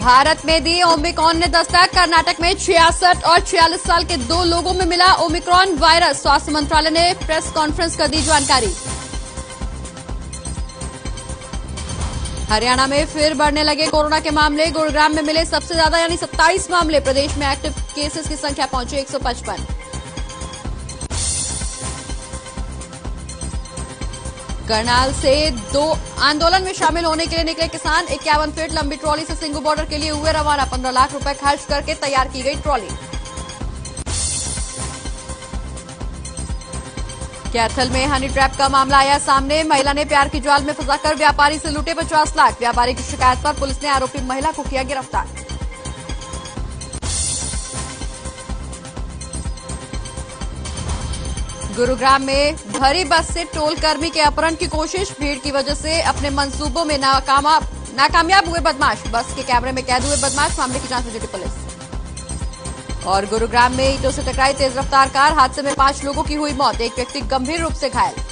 भारत में दी ओमिक्रॉन ने दस्तक। कर्नाटक में 66 और 46 साल के 2 लोगों में मिला ओमिक्रॉन वायरस। स्वास्थ्य मंत्रालय ने प्रेस कॉन्फ्रेंस कर दी जानकारी। हरियाणा में फिर बढ़ने लगे कोरोना के मामले। गुरुग्राम में मिले सबसे ज्यादा यानी 27 मामले। प्रदेश में एक्टिव केसेस की संख्या पहुंची 155। करनाल से 2 आंदोलन में शामिल होने के लिए निकले किसान। 51 फीट लंबी ट्रॉली से सिंगू बॉर्डर के लिए हुए रवाना। 15 लाख रुपए खर्च करके तैयार की गई ट्रॉली। कैथल में हनी ट्रैप का मामला आया सामने। महिला ने प्यार की जाल में फंसाकर व्यापारी से लूटे 50 लाख। व्यापारी की शिकायत पर पुलिस ने आरोपी महिला को किया गिरफ्तार। गुरुग्राम में भरी बस से टोल कर्मी के अपहरण की कोशिश। भीड़ की वजह से अपने मंसूबों में नाकामयाब हुए बदमाश। बस के कैमरे में कैद हुए बदमाश। मामले की जांच में जुटी पुलिस। और गुरुग्राम में ईंटों से टकराई तेज रफ्तार कार। हादसे में 5 लोगों की हुई मौत। एक व्यक्ति गंभीर रूप से घायल।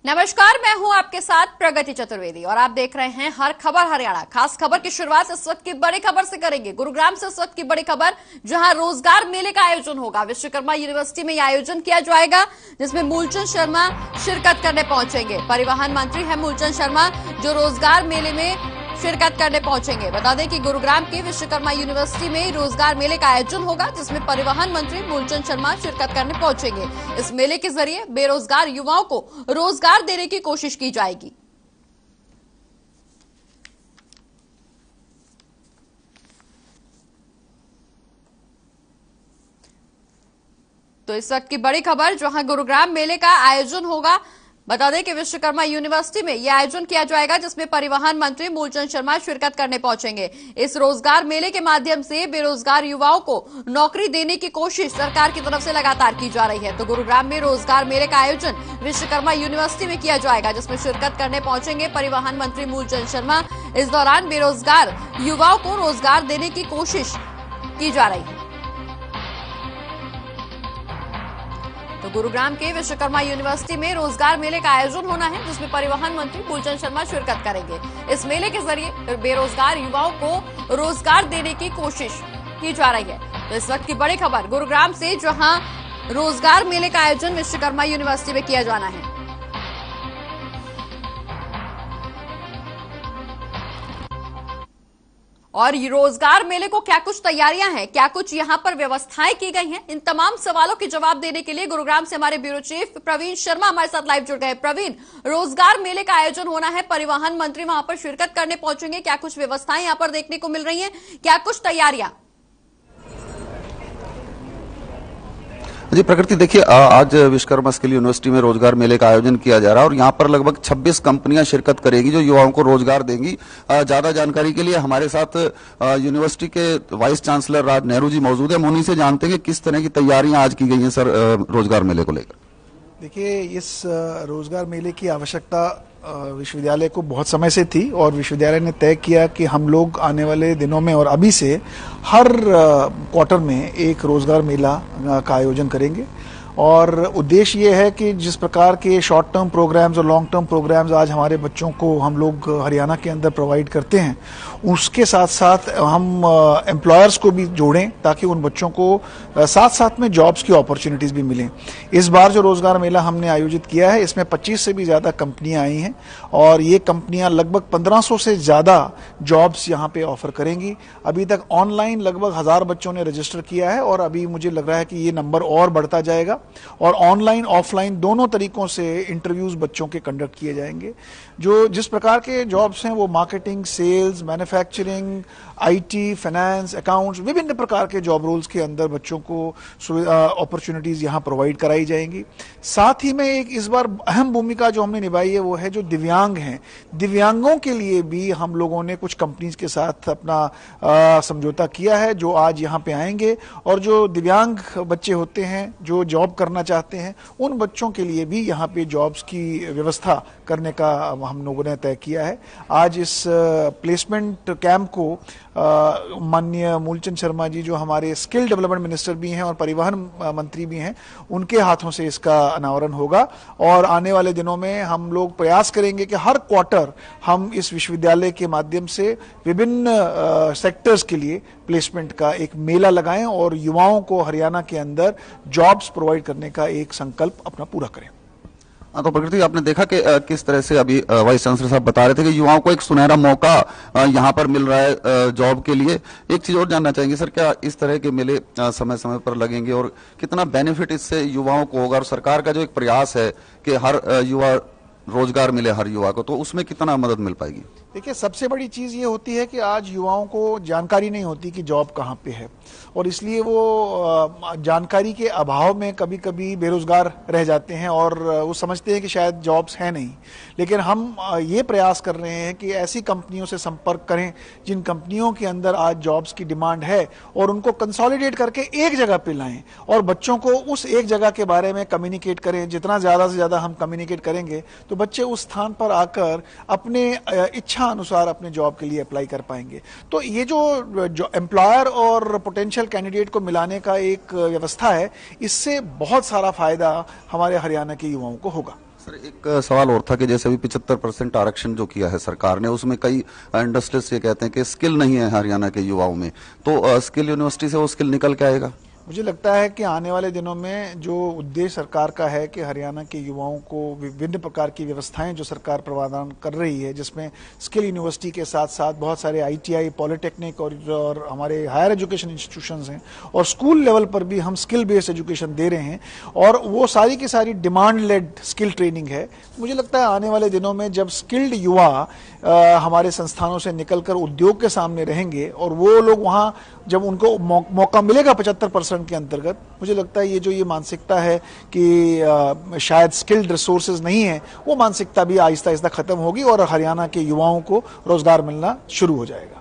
नमस्कार, मैं हूं आपके साथ प्रगति चतुर्वेदी और आप देख रहे हैं हर खबर हरियाणा। खास खबर की शुरुआत इस वक्त की बड़ी खबर से करेंगे। गुरुग्राम से इस वक्त की बड़ी खबर, जहां रोजगार मेले का आयोजन होगा। विश्वकर्मा यूनिवर्सिटी में यह आयोजन किया जाएगा, जिसमें मूलचंद शर्मा शिरकत करने पहुंचेंगे। परिवहन मंत्री है मूलचंद शर्मा, जो रोजगार मेले में शिरकत करने पहुंचेंगे। बता दें कि गुरुग्राम की विश्वकर्मा यूनिवर्सिटी में रोजगार मेले का आयोजन होगा, जिसमें परिवहन मंत्री मूलचंद शर्मा शिरकत करने पहुंचेंगे। इस मेले के जरिए बेरोजगार युवाओं को रोजगार देने की कोशिश की जाएगी। तो इस वक्त की बड़ी खबर, जहां गुरुग्राम मेले का आयोजन होगा। बता दें कि विश्वकर्मा यूनिवर्सिटी में यह आयोजन किया जाएगा, जिसमें परिवहन मंत्री मूलचंद शर्मा शिरकत करने पहुंचेंगे। इस रोजगार मेले के माध्यम से बेरोजगार युवाओं को नौकरी देने की कोशिश सरकार की तरफ से लगातार की जा रही है। तो गुरुग्राम में रोजगार मेले का आयोजन विश्वकर्मा यूनिवर्सिटी में किया जाएगा, जिसमें शिरकत करने पहुंचेंगे परिवहन मंत्री मूलचंद शर्मा। इस दौरान बेरोजगार युवाओं को रोजगार देने की कोशिश की जा रही है। तो गुरुग्राम के विश्वकर्मा यूनिवर्सिटी में रोजगार मेले का आयोजन होना है, जिसमें परिवहन मंत्री मूलचंद शर्मा शिरकत करेंगे। इस मेले के जरिए बेरोजगार युवाओं को रोजगार देने की कोशिश की जा रही है। तो इस वक्त की बड़ी खबर गुरुग्राम से, जहां रोजगार मेले का आयोजन विश्वकर्मा यूनिवर्सिटी में किया जाना है। और रोजगार मेले को क्या कुछ तैयारियां हैं, क्या कुछ यहां पर व्यवस्थाएं की गई हैं, इन तमाम सवालों के जवाब देने के लिए गुरुग्राम से हमारे ब्यूरो चीफ प्रवीण शर्मा हमारे साथ लाइव जुड़ गए। प्रवीण, रोजगार मेले का आयोजन होना है, परिवहन मंत्री वहां पर शिरकत करने पहुंचेंगे। क्या कुछ व्यवस्थाएं यहां पर देखने को मिल रही हैं, क्या कुछ तैयारियां? जी प्रकृति, देखिए आज विश्वकर्मा स्किल यूनिवर्सिटी में रोजगार मेले का आयोजन किया जा रहा है और यहाँ पर लगभग 26 कंपनियां शिरकत करेगी, जो युवाओं को रोजगार देंगी। ज्यादा जानकारी के लिए हमारे साथ यूनिवर्सिटी के वाइस चांसलर राज नेहरू जी मौजूद है। हम उन्हीं से जानते हैं कि किस तरह की तैयारियां आज की गई हैं सर रोजगार मेले को लेकर। देखिए, इस रोजगार मेले की आवश्यकता विश्वविद्यालय को बहुत समय से थी और विश्वविद्यालय ने तय किया कि हम लोग आने वाले दिनों में और अभी से हर क्वार्टर में एक रोजगार मेला का आयोजन करेंगे। और उद्देश्य ये है कि जिस प्रकार के शॉर्ट टर्म प्रोग्राम्स और लॉन्ग टर्म प्रोग्राम्स आज हमारे बच्चों को हम लोग हरियाणा के अंदर प्रोवाइड करते हैं, उसके साथ साथ हम एम्प्लॉयर्स को भी जोड़ें, ताकि उन बच्चों को साथ साथ में जॉब्स की अपॉर्चुनिटीज भी मिलें। इस बार जो रोजगार मेला हमने आयोजित किया है, इसमें 25 से भी ज्यादा कंपनियां आई हैं और ये कंपनियां लगभग 1500 से ज्यादा जॉब्स यहाँ पे ऑफर करेंगी। अभी तक ऑनलाइन लगभग 1000 बच्चों ने रजिस्टर किया है और अभी मुझे लग रहा है कि ये नंबर और बढ़ता जाएगा और ऑनलाइन ऑफलाइन दोनों तरीकों से इंटरव्यूज बच्चों के कंडक्ट किए जाएंगे। जो जिस प्रकार के जॉब्स हैं वो marketing, sales, manufacturing, IT, finance, accounts, विभिन्न प्रकार के जॉब रोल्स के अंदर बच्चों को अपॉर्चुनिटीज यहां प्रोवाइड कराई जाएंगी। साथ ही में एक इस बार अहम भूमिका जो हमने निभाई है वो है जो दिव्यांग हैं। दिव्यांगों के लिए भी हम लोगों ने कुछ कंपनीज के साथ अपना समझौता किया है, जो आज यहां पे आएंगे और जो दिव्यांग बच्चे होते हैं जो जॉब जॉब करना चाहते हैं, उन बच्चों के लिए भी यहाँ पे जॉब्स की व्यवस्था करने का हम लोगों ने तय किया है। आज इस प्लेसमेंट कैंप को माननीय मूलचंद शर्मा जी, जो हमारे स्किल डेवलपमेंट मिनिस्टर भी हैं और परिवहन मंत्री भी हैं, उनके हाथों से इसका अनावरण होगा। और आने वाले दिनों में हम लोग प्रयास करेंगे कि हर क्वार्टर हम इस विश्वविद्यालय के माध्यम से विभिन्न सेक्टर्स के लिए प्लेसमेंट का एक मेला लगाएं और युवाओं को हरियाणा के अंदर जॉब्स प्रोवाइड करने का एक संकल्प अपना पूरा करें। तो प्रकृति, आपने देखा कि किस तरह से अभी वाइस चांसलर साहब बता रहे थे कि युवाओं को एक सुनहरा मौका यहाँ पर मिल रहा है जॉब के लिए। एक चीज और जानना चाहेंगे सर, क्या इस तरह के मेले समय समय पर लगेंगे और कितना बेनिफिट इससे युवाओं को होगा? और सरकार का जो एक प्रयास है कि हर युवा रोजगार मिले हर युवा को, तो उसमें कितना मदद मिल पाएगी? देखिए, सबसे बड़ी चीज ये होती है कि आज युवाओं को जानकारी नहीं होती कि जॉब कहाँ पे है, और इसलिए वो जानकारी के अभाव में कभी कभी बेरोजगार रह जाते हैं और वो समझते हैं कि शायद जॉब्स हैं नहीं। लेकिन हम ये प्रयास कर रहे हैं कि ऐसी कंपनियों से संपर्क करें जिन कंपनियों के अंदर आज जॉब्स की डिमांड है, और उनको कंसोलिडेट करके एक जगह पे लाएं और बच्चों को उस एक जगह के बारे में कम्युनिकेट करें। जितना ज्यादा से ज्यादा हम कम्युनिकेट करेंगे तो बच्चे उस स्थान पर आकर अपने इच्छा अनुसार अपने जॉब के लिए अप्लाई कर पाएंगे। तो ये जो एम्प्लॉयर और पोटेंशियल कैंडिडेट को मिलाने का एक व्यवस्था है, इससे बहुत सारा फायदा हमारे हरियाणा के युवाओं को होगा। सर, एक सवाल और था कि जैसे अभी 75% आरक्षण जो किया है सरकार ने, उसमें कई इंडस्ट्रीज ये कहते हैं कि स्किल नहीं है हरियाणा के युवाओं में, तो स्किल यूनिवर्सिटी से वो स्किल निकल के आएगा? मुझे लगता है कि आने वाले दिनों में जो उद्देश्य सरकार का है कि हरियाणा के युवाओं को विभिन्न प्रकार की व्यवस्थाएं जो सरकार प्रदान कर रही है, जिसमें स्किल यूनिवर्सिटी के साथ साथ बहुत सारे ITI, पॉलिटेक्निक और हमारे हायर एजुकेशन इंस्टीट्यूशंस हैं, और स्कूल लेवल पर भी हम स्किल बेस्ड एजुकेशन दे रहे हैं, और वो सारी की सारी डिमांड लेड स्किल ट्रेनिंग है। मुझे लगता है आने वाले दिनों में जब स्किल्ड युवा हमारे संस्थानों से निकलकर उद्योग के सामने रहेंगे और वो लोग वहाँ जब उनको मौका मिलेगा 75% के अंतर्गत, मुझे लगता है ये मानसिकता है कि शायद स्किल्ड रिसोर्सेज नहीं है, वो मानसिकता भी आहिस्ता आहिस्ता खत्म होगी और हरियाणा के युवाओं को रोजगार मिलना शुरू हो जाएगा।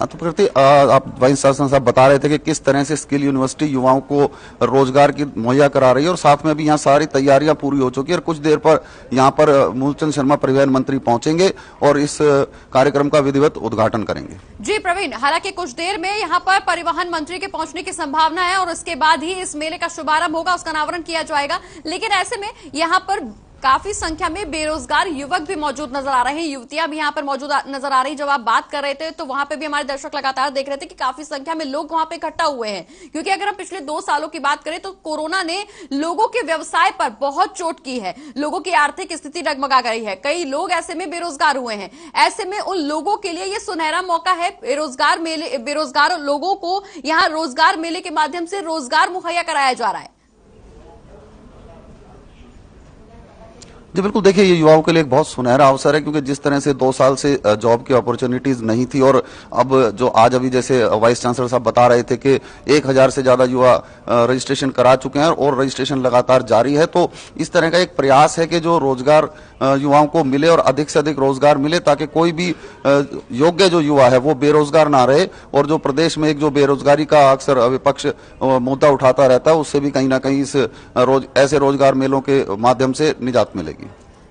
तो प्रकृति, आप वाइस चांसलर साहब बता रहे थे कि किस तरह से स्किल यूनिवर्सिटी युवाओं को रोजगार की मुहैया करा रही है, और साथ में भी यहाँ सारी तैयारियां पूरी हो चुकी है, और कुछ देर पर यहाँ पर मूलचंद शर्मा परिवहन मंत्री पहुंचेंगे और इस कार्यक्रम का विधिवत उद्घाटन करेंगे। जी प्रवीण, हालांकि कुछ देर में यहाँ पर परिवहन मंत्री के पहुंचने की संभावना है और उसके बाद ही इस मेले का शुभारंभ होगा, उसका अनावरण किया जाएगा। लेकिन ऐसे में यहाँ पर काफी संख्या में बेरोजगार युवक भी मौजूद नजर आ रहे हैं, युवतियां भी यहाँ पर मौजूद नजर आ रही। जब आप बात कर रहे थे तो वहां पे भी हमारे दर्शक लगातार देख रहे थे कि काफी संख्या में लोग वहां पे इकट्ठा हुए हैं, क्योंकि अगर हम पिछले 2 सालों की बात करें तो कोरोना ने लोगों के व्यवसाय पर बहुत चोट की है, लोगों की आर्थिक स्थिति डगमगा गई है, कई लोग ऐसे में बेरोजगार हुए हैं। ऐसे में उन लोगों के लिए ये सुनहरा मौका है, बेरोजगार लोगों को यहाँ रोजगार मेले के माध्यम से रोजगार मुहैया कराया जा रहा है। जी बिल्कुल, देखिए ये युवाओं के लिए एक बहुत सुनहरा अवसर है, क्योंकि जिस तरह से 2 साल से जॉब की अपॉर्चुनिटीज नहीं थी, और अब जो आज अभी जैसे वाइस चांसलर साहब बता रहे थे कि 1000 से ज्यादा युवा रजिस्ट्रेशन करा चुके हैं और रजिस्ट्रेशन लगातार जारी है, तो इस तरह का एक प्रयास है कि जो रोजगार युवाओं को मिले और अधिक से अधिक रोजगार मिले, ताकि कोई भी योग्य जो युवा है वो बेरोजगार ना रहे। और जो प्रदेश में एक जो बेरोजगारी का अक्सर विपक्ष मुद्दा उठाता रहता है, उससे भी कहीं ना कहीं इस ऐसे रोजगार मेलों के माध्यम से निजात मिलेगी।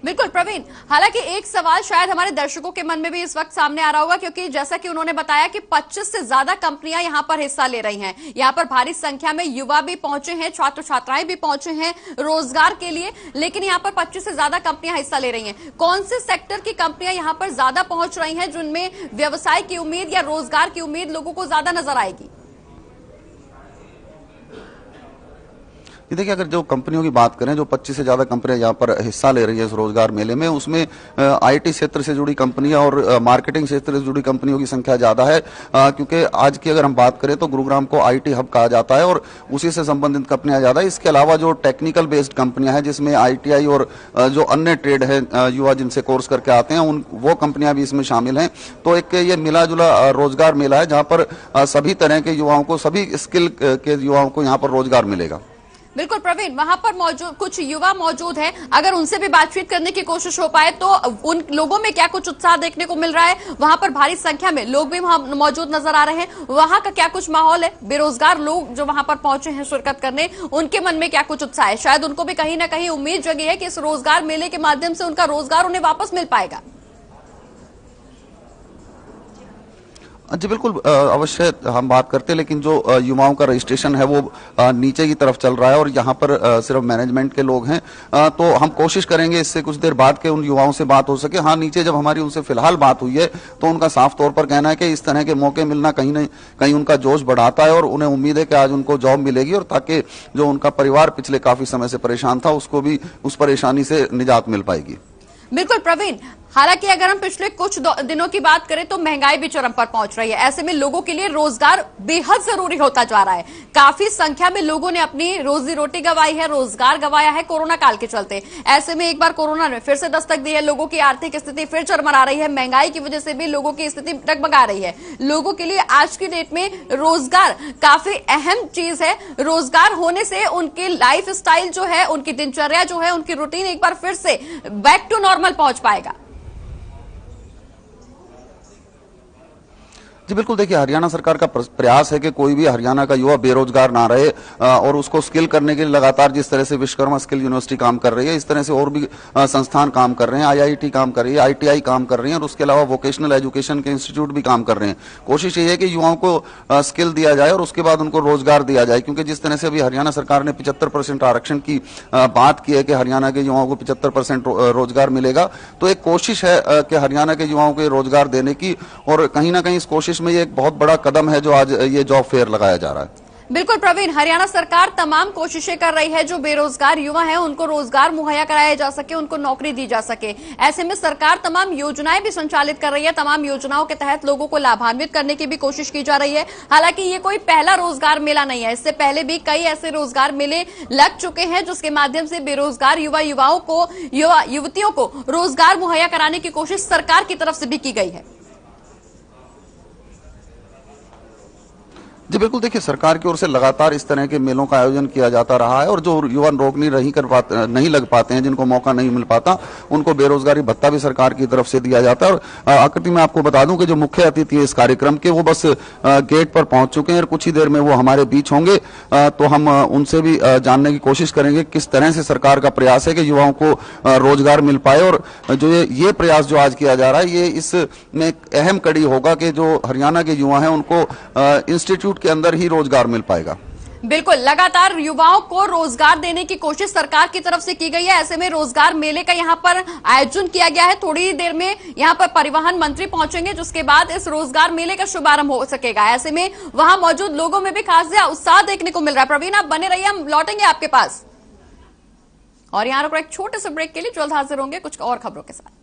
बिल्कुल प्रवीण, हालांकि एक सवाल शायद हमारे दर्शकों के मन में भी इस वक्त सामने आ रहा होगा, क्योंकि जैसा कि उन्होंने बताया कि 25 से ज्यादा कंपनियां यहां पर हिस्सा ले रही हैं, यहां पर भारी संख्या में युवा भी पहुंचे हैं, छात्र छात्राएं भी पहुंचे हैं रोजगार के लिए, लेकिन यहां पर 25 से ज्यादा कंपनियां हिस्सा ले रही हैं। कौन से सेक्टर की कंपनियां यहां पर ज्यादा पहुंच रही हैं, जिनमें व्यवसाय की उम्मीद या रोजगार की उम्मीद लोगों को ज्यादा नजर आएगी? देखिए, अगर जो कंपनियों की बात करें, जो 25 से ज्यादा कंपनियां यहाँ पर हिस्सा ले रही है इस रोजगार मेले में, उसमें IT क्षेत्र से जुड़ी कंपनियां और मार्केटिंग क्षेत्र से जुड़ी कंपनियों की संख्या ज्यादा है, क्योंकि आज की अगर हम बात करें तो गुरुग्राम को IT हब कहा जाता है और उसी से संबंधित कंपनियां ज्यादा है। इसके अलावा जो टेक्निकल बेस्ड कंपनियां हैं, जिसमें ITI और जो अन्य ट्रेड है युवा जिनसे कोर्स करके आते हैं, वो कंपनियां भी इसमें शामिल हैं। तो एक ये मिला जुला रोजगार मेला है, जहाँ पर सभी तरह के युवाओं को, सभी स्किल के युवाओं को यहाँ पर रोजगार मिलेगा। बिल्कुल प्रवीण, वहां पर मौजूद कुछ युवा मौजूद हैं, अगर उनसे भी बातचीत करने की कोशिश हो पाए तो उन लोगों में क्या कुछ उत्साह देखने को मिल रहा है? वहां पर भारी संख्या में लोग भी वहां मौजूद नजर आ रहे हैं, वहां का क्या कुछ माहौल है? बेरोजगार लोग जो वहां पर पहुंचे हैं शिरकत करने, उनके मन में क्या कुछ उत्साह है? शायद उनको भी कहीं ना कहीं उम्मीद जगी है कि इस रोजगार मेले के माध्यम से उनका रोजगार उन्हें वापस मिल पाएगा। जी बिल्कुल, अवश्य हम बात करते हैं, लेकिन जो युवाओं का रजिस्ट्रेशन है वो नीचे की तरफ चल रहा है और यहाँ पर सिर्फ मैनेजमेंट के लोग हैं। तो हम कोशिश करेंगे इससे कुछ देर बाद के उन युवाओं से बात हो सके। हाँ, नीचे जब हमारी उनसे फिलहाल बात हुई है तो उनका साफ तौर पर कहना है कि इस तरह के मौके मिलना कहीं न कहीं उनका जोश बढ़ाता है और उन्हें उम्मीद है कि आज उनको जॉब मिलेगी और ताकि जो उनका परिवार पिछले काफी समय से परेशान था उसको भी उस परेशानी से निजात मिल पाएगी। बिल्कुल प्रवीण, हालांकि अगर हम पिछले कुछ दिनों की बात करें तो महंगाई भी चरम पर पहुंच रही है। ऐसे में लोगों के लिए रोजगार बेहद जरूरी होता जा रहा है। काफी संख्या में लोगों ने अपनी रोजी रोटी गंवाई है, रोजगार गंवाया है कोरोना काल के चलते। ऐसे में एक बार कोरोना ने फिर से दस्तक दी है, लोगों की आर्थिक स्थिति फिर चरमरा रही है, महंगाई की वजह से भी लोगों की स्थिति डगमगा रही है। लोगों के लिए आज की डेट में रोजगार काफी अहम चीज है। रोजगार होने से उनकी लाइफ स्टाइल जो है, उनकी दिनचर्या जो है, उनकी रूटीन एक बार फिर से बैक टू नॉर्मल पहुंच पाएगा। जी बिल्कुल, देखिए हरियाणा सरकार का प्रयास है कि कोई भी हरियाणा का युवा बेरोजगार ना रहे और उसको स्किल करने के लिए लगातार जिस तरह से विश्वकर्मा स्किल यूनिवर्सिटी काम कर रही है, इस तरह से और भी संस्थान काम कर रहे हैं। IIT काम कर रही है, ITI काम कर रही है और उसके अलावा वोकेशनल एजुकेशन के इंस्टीट्यूट भी काम कर रहे हैं। कोशिश ये है कि युवाओं को स्किल दिया जाए और उसके बाद उनको रोजगार दिया जाए, क्योंकि जिस तरह से अभी हरियाणा सरकार ने 75% आरक्षण की बात की है कि हरियाणा के युवाओं को 75% रोजगार मिलेगा, तो एक कोशिश है कि हरियाणा के युवाओं को रोजगार देने की, और कहीं ना कहीं इस कोशिश में ये एक बहुत बड़ा कदम है जो आज ये जॉब फेयर लगाया जा रहा है। बिल्कुल प्रवीण, हरियाणा सरकार तमाम कोशिशें कर रही है जो बेरोजगार युवा हैं उनको रोजगार मुहैया कराया जा सके, उनको नौकरी दी जा सके। ऐसे में सरकार तमाम योजनाएं भी संचालित कर रही है, तमाम योजनाओं के तहत लोगों को लाभान्वित करने की भी कोशिश की जा रही है। हालांकि ये कोई पहला रोजगार मेला नहीं है, इससे पहले भी कई ऐसे रोजगार मेले लग चुके हैं जिसके माध्यम से बेरोजगार युवाओं को, युवतियों को रोजगार मुहैया कराने की कोशिश सरकार की तरफ से भी की गई है। जी बिल्कुल, देखिए सरकार की ओर से लगातार इस तरह के मेलों का आयोजन किया जाता रहा है और जो युवा नौकरी नहीं लग पाते हैं, जिनको मौका नहीं मिल पाता, उनको बेरोजगारी भत्ता भी सरकार की तरफ से दिया जाता है। और आकृति में आपको बता दूं कि जो मुख्य अतिथि है इस कार्यक्रम के, वो बस गेट पर पहुंच चुके हैं और कुछ ही देर में वो हमारे बीच होंगे। तो हम उनसे भी जानने की कोशिश करेंगे किस तरह से सरकार का प्रयास है कि युवाओं को रोजगार मिल पाए। और जो ये प्रयास जो आज किया जा रहा है, ये इसमें एक अहम कड़ी होगा कि जो हरियाणा के युवा हैं उनको इंस्टीट्यूट के अंदर ही रोजगार मिल पाएगा। बिल्कुल, लगातार युवाओं को रोजगार देने की कोशिश सरकार की तरफ से की गई है। ऐसे में रोजगार मेले का यहां पर आयोजन किया गया है। थोड़ी देर में यहां पर परिवहन मंत्री पहुंचेंगे, जिसके बाद इस रोजगार मेले का शुभारंभ हो सकेगा। ऐसे में वहां मौजूद लोगों में भी खासा उत्साह देखने को मिल रहा है। प्रवीण, आप बने रहिए, हम लौटेंगे आपके पास और यहां रुक एक छोटे से ब्रेक के लिए जल्द हाजिर होंगे कुछ और खबरों के साथ।